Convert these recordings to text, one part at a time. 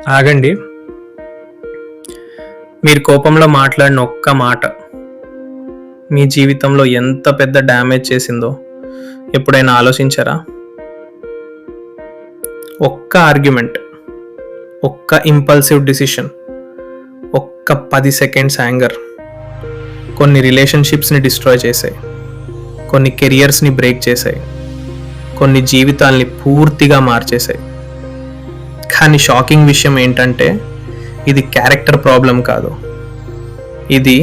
ఆగండి. మీరు కోపంలో మాట్లాడిన ఒక్క మాట మీ జీవితంలో ఎంత పెద్ద డ్యామేజ్ చేసిందో ఎప్పుడైనా ఆలోచించారా? ఒక్క ఆర్గ్యుమెంట్, ఒక్క ఇంపల్సివ్ డిసిషన్, ఒక్క 10 సెకండ్స్ యాంగర్ కొన్ని రిలేషన్షిప్స్ని డిస్ట్రాయ్ చేశాయి, కొన్ని కెరియర్స్ని బ్రేక్ చేశాయి, కొన్ని జీవితాల్ని పూర్తిగా మార్చేశాయి. కానీ షాకింగ్ విషయం ఏంటంటే ఇది క్యారెక్టర్ ప్రాబ్లం కాదు, ఇది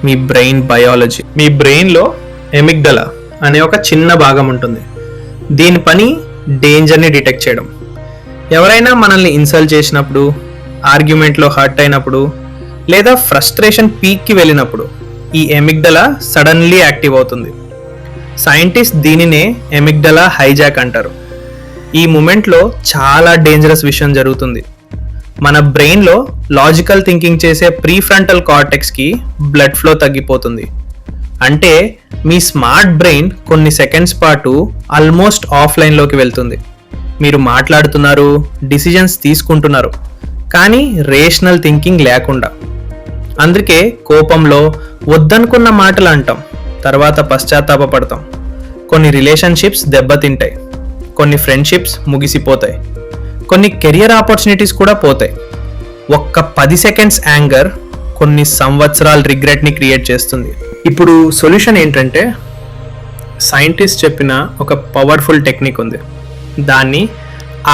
మీ బ్రెయిన్ బయాలజీ. మీ బ్రెయిన్లో ఎమిగ్డలా అనే ఒక చిన్న భాగం ఉంటుంది. దీని పని డేంజర్ని డిటెక్ట్ చేయడం. ఎవరైనా మనల్ని ఇన్సల్ట్ చేసినప్పుడు, ఆర్గ్యుమెంట్లో హర్ట్ అయినప్పుడు, లేదా ఫ్రస్ట్రేషన్ పీక్కి వెళ్ళినప్పుడు ఈ ఎమిగ్డలా సడన్లీ యాక్టివ్ అవుతుంది. సైంటిస్ట్ దీనినే ఎమిగ్డలా హైజాక్ అంటారు. ఈ మూమెంట్లో చాలా డేంజరస్ విషయం జరుగుతుంది. మన బ్రెయిన్లో లాజికల్ థింకింగ్ చేసే ప్రీఫ్రంటల్ కార్టెక్స్కి బ్లడ్ ఫ్లో తగ్గిపోతుంది. అంటే మీ స్మార్ట్ బ్రెయిన్ కొన్ని సెకండ్స్ పాటు ఆల్మోస్ట్ ఆఫ్లైన్లోకి వెళ్తుంది. మీరు మాట్లాడుతున్నారు, డిసిజన్స్ తీసుకుంటున్నారు, కానీ రేషనల్ థింకింగ్ లేకుండా. అందుకే కోపంలో వద్దనుకున్న మాటలు అంటాం, తర్వాత పశ్చాత్తాపపడతాం. కొన్ని రిలేషన్షిప్స్ దెబ్బతింటాయి, కొన్ని ఫ్రెండ్షిప్స్ ముగిసిపోతాయి, కొన్ని కెరియర్ ఆపర్చునిటీస్ కూడా పోతాయి. ఒక్క 10 సెకండ్స్ యాంగర్ కొన్ని సంవత్సరాల రిగ్రెట్ని క్రియేట్ చేస్తుంది. ఇప్పుడు సొల్యూషన్ ఏంటంటే, సైంటిస్ట్ చెప్పిన ఒక పవర్ఫుల్ టెక్నిక్ ఉంది. దాన్ని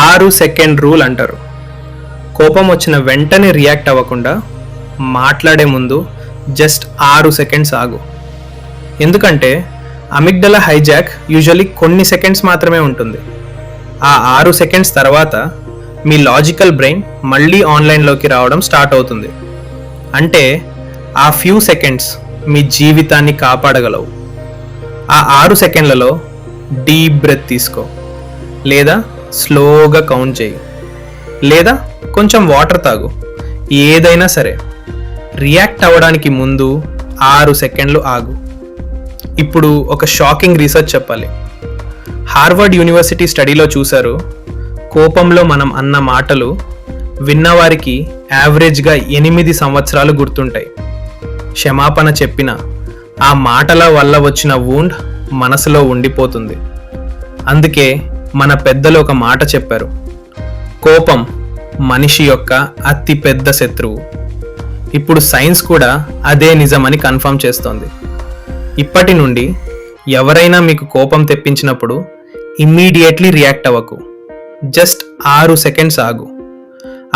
6 సెకండ్ రూల్ అంటారు. కోపం వచ్చిన వెంటనే రియాక్ట్ అవ్వకుండా మాట్లాడే ముందు జస్ట్ 6 సెకండ్స్ ఆగు. ఎందుకంటే అమిగ్డలా హైజాక్ యూజువల్లీ కొన్ని సెకండ్స్ మాత్రమే ఉంటుంది. ఆ 6 సెకండ్స్ తర్వాత మీ లాజికల్ బ్రెయిన్ మళ్ళీ ఆన్లైన్లోకి రావడం స్టార్ట్ అవుతుంది. అంటే ఆ ఫ్యూ సెకండ్స్ మీ జీవితాన్ని కాపాడగలవు. ఆ 6 సెకండ్లలో డీప్ బ్రెత్ తీసుకో, లేదా స్లోగా కౌంట్ చేయి, లేదా కొంచెం వాటర్ తాగు. ఏదైనా సరే, రియాక్ట్ అవ్వడానికి ముందు 6 సెకండ్లు ఆగు. ఇప్పుడు ఒక షాకింగ్ రీసెర్చ్ చెప్పాలి. హార్వర్డ్ యూనివర్సిటీ స్టడీలో చూశారు, కోపంలో మనం అన్న మాటలు విన్నవారికి యావరేజ్గా 8 సంవత్సరాలు గుర్తుంటాయి. క్షమాపణ చెప్పిన ఆ మాటల వల్ల వచ్చిన వూండ్ మనసులో ఉండిపోతుంది. అందుకే మన పెద్దలు ఒక మాట చెప్పారు, కోపం మనిషి యొక్క అతి పెద్ద శత్రువు. ఇప్పుడు సైన్స్ కూడా అదే నిజమని కన్ఫర్మ్ చేస్తోంది. ఇప్పటి నుండి ఎవరైనా మీకు కోపం తెప్పించినప్పుడు ఇమ్మీడియట్లీ రియాక్ట్ అవ్వకు. జస్ట్ 6 సెకండ్స్ ఆగు.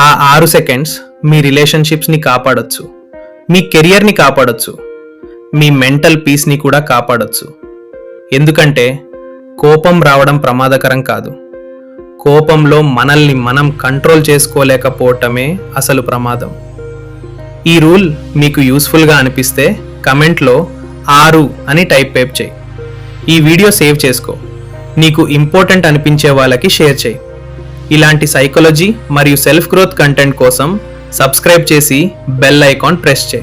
ఆ 6 సెకండ్స్ మీ రిలేషన్షిప్స్ని కాపాడొచ్చు, మీ కెరియర్ని కాపాడొచ్చు, మీ మెంటల్ పీస్ని కూడా కాపాడొచ్చు. ఎందుకంటే కోపం రావడం ప్రమాదకరం కాదు, కోపంలో మనల్ని మనం కంట్రోల్ చేసుకోలేకపోవటమే అసలు ప్రమాదం. ఈ రూల్ మీకు యూస్ఫుల్గా అనిపిస్తే కమెంట్లో 6 అని టైప్ చేయి. ఈ వీడియో సేవ్ చేసుకో, నీకు ఇంపార్టెంట్ అనిపించే వాళ్ళకి షేర్ చేయి. ఇలాంటి సైకాలజీ మరియు సెల్ఫ్ గ్రోత్ కంటెంట్ కోసం సబ్స్క్రైబ్ చేసి బెల్ ఐకాన్ ప్రెస్ చేయి.